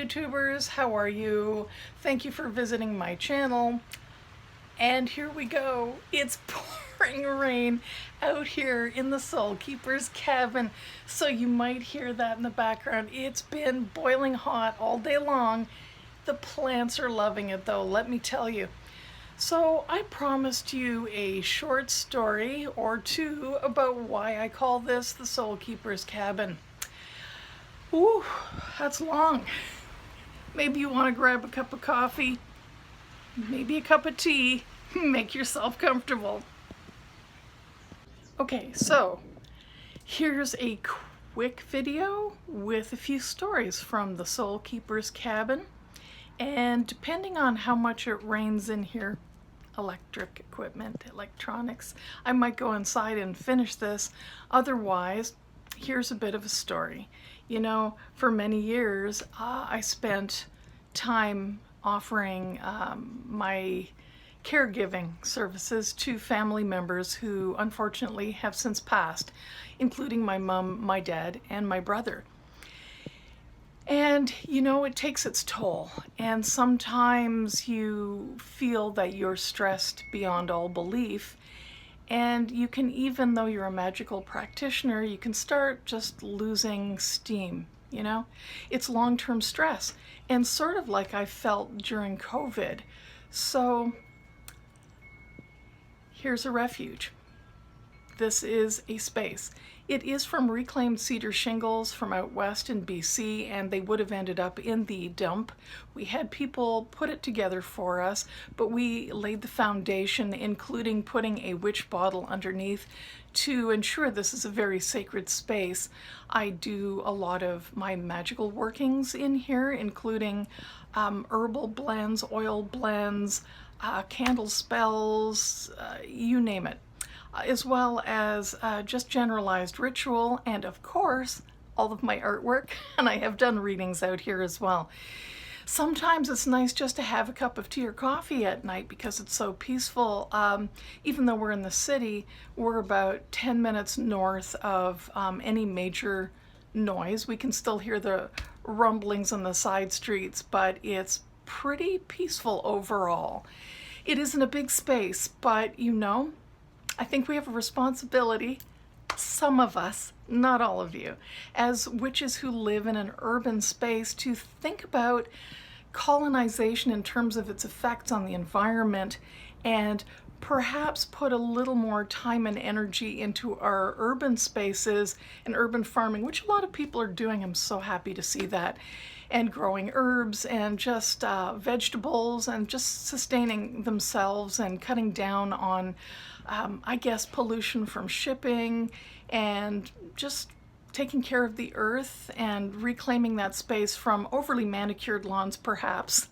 YouTubers, how are you? Thank you for visiting my channel. And here we go. It's pouring rain out here in the Soulkeeper's cabin. So you might hear that in the background. It's been boiling hot all day long. The plants are loving it though, let me tell you. So I promised you a short story or two about why I call this the Soulkeeper's cabin. Ooh, that's long. Maybe you want to grab a cup of coffee, maybe a cup of tea, make yourself comfortable. Okay, so here's a quick video with a few stories from the Soulkeeper's cabin. And depending on how much it rains in here, electric equipment, electronics, I might go inside and finish this. Otherwise, here's a bit of a story. You know, for many years, I spent time offering my caregiving services to family members who unfortunately have since passed, including my mom, my dad, and my brother. And you know, it takes its toll, and sometimes you feel that you're stressed beyond all belief. And you can, even though you're a magical practitioner, you can start just losing steam, you know? It's long-term stress, and sort of like I felt during COVID. So here's a refuge. This is a space. It is from reclaimed cedar shingles from out west in BC, and they would have ended up in the dump. We had people put it together for us, but we laid the foundation, including putting a witch bottle underneath to ensure this is a very sacred space. I do a lot of my magical workings in here, including herbal blends, oil blends, candle spells, you name it. As well as just generalized ritual, and of course all of my artwork, and I have done readings out here as well. Sometimes it's nice just to have a cup of tea or coffee at night because it's so peaceful. Even though we're in the city, we're about 10 minutes north of any major noise. We can still hear the rumblings on the side streets, but it's pretty peaceful overall. It isn't a big space, but you know, I think we have a responsibility, some of us, not all of you, as witches who live in an urban space, to think about colonization in terms of its effects on the environment, and perhaps put a little more time and energy into our urban spaces and urban farming, which a lot of people are doing. I'm so happy to see that. And growing herbs and just vegetables and just sustaining themselves and cutting down on, I guess, pollution from shipping and just taking care of the earth and reclaiming that space from overly manicured lawns, perhaps.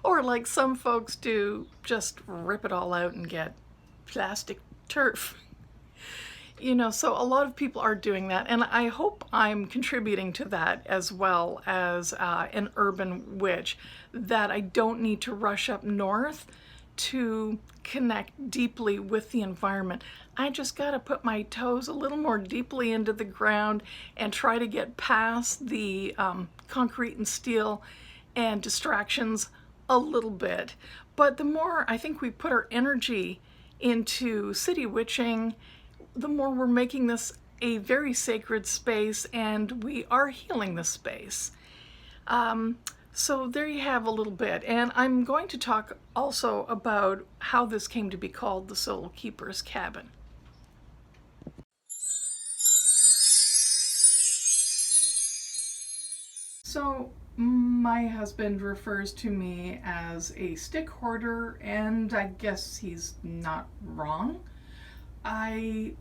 Or like some folks do, just rip it all out and get plastic turf. You know, so a lot of people are doing that, and I hope I'm contributing to that as well as an urban witch, that I don't need to rush up north to connect deeply with the environment. I just got to put my toes a little more deeply into the ground and try to get past the concrete and steel and distractions a little bit. But the more I think we put our energy into city witching, the more we're making this a very sacred space, and we are healing the space. So there you have a little bit. And I'm going to talk also about how this came to be called the Soulkeeper's cabin. So my husband refers to me as a stick hoarder, and I guess he's not wrong. I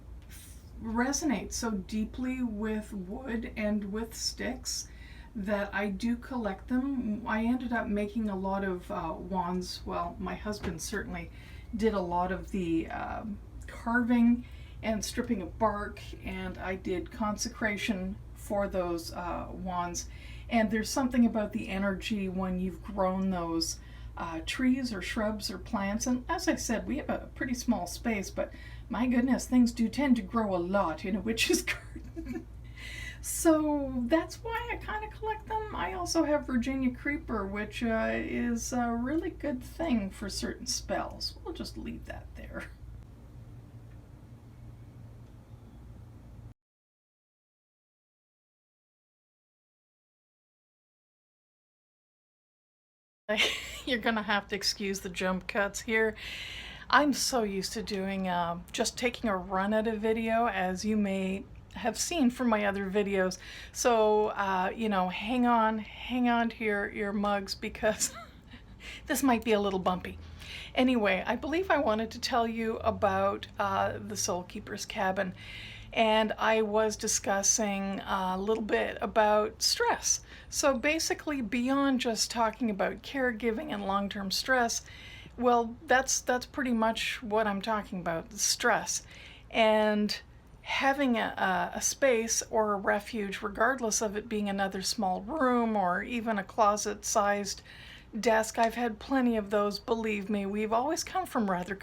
resonate so deeply with wood and with sticks that I do collect them. I ended up making a lot of wands. Well, my husband certainly did a lot of the carving and stripping of bark, and I did consecration for those wands. And there's something about the energy when you've grown those trees or shrubs or plants. And as I said, we have a pretty small space, but my goodness, things do tend to grow a lot in a witch's garden. So that's why I kind of collect them. I also have Virginia Creeper, which is a really good thing for certain spells. We'll just leave that there. You're gonna have to excuse the jump cuts here. I'm so used to doing just taking a run at a video, as you may have seen from my other videos. So, you know, hang on to your mugs because this might be a little bumpy. Anyway, I believe I wanted to tell you about the Soulkeeper's cabin, and I was discussing a little bit about stress. So basically, beyond just talking about caregiving and long-term stress, well, that's pretty much what I'm talking about, the stress. And having a space or a refuge, regardless of it being another small room or even a closet-sized desk. I've had plenty of those, believe me. We've always come from rather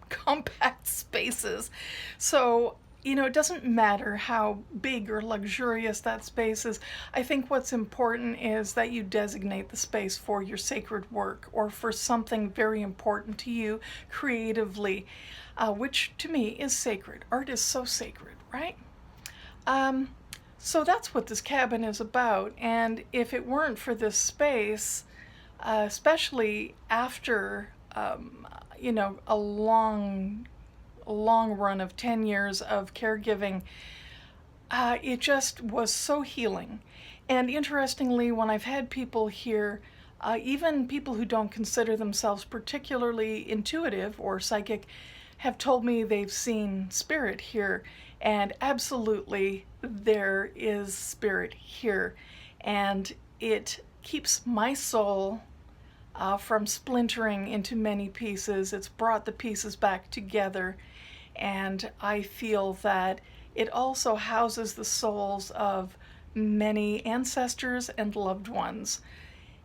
compact spaces. So, you know, it doesn't matter how big or luxurious that space is. I think what's important is that you designate the space for your sacred work or for something very important to you creatively, which to me is sacred. Art is so sacred, right? Um, so that's what this cabin is about. And if it weren't for this space, especially after you know, a long run of 10 years of caregiving, it just was so healing. And interestingly, when I've had people here, even people who don't consider themselves particularly intuitive or psychic, have told me they've seen spirit here. And absolutely, there is spirit here. And it keeps my soul from splintering into many pieces. It's brought the pieces back together. And I feel that it also houses the souls of many ancestors and loved ones.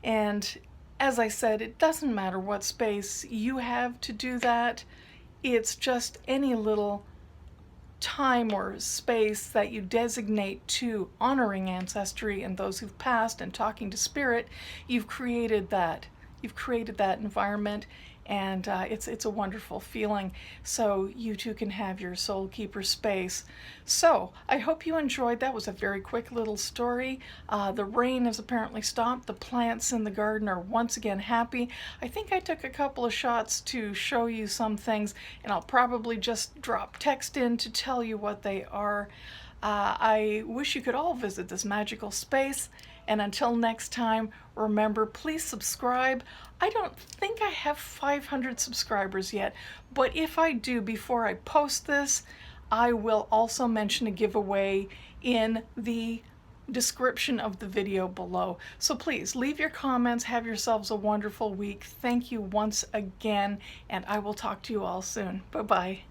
And as I said, it doesn't matter what space you have to do that. It's just any little time or space that you designate to honoring ancestry and those who've passed and talking to spirit. You've created that. You've created that environment, and it's a wonderful feeling. So you too can have your soul keeper space. So I hope you enjoyed. That was a very quick little story. The rain has apparently stopped. The plants in the garden are once again happy. I think I took a couple of shots to show you some things, and I'll probably just drop text in to tell you what they are. I wish you could all visit this magical space. And until next time, remember, please subscribe. I don't think I have 500 subscribers yet, but if I do before I post this, I will also mention a giveaway in the description of the video below. So please leave your comments. Have yourselves a wonderful week. Thank you once again, and I will talk to you all soon. Bye-bye.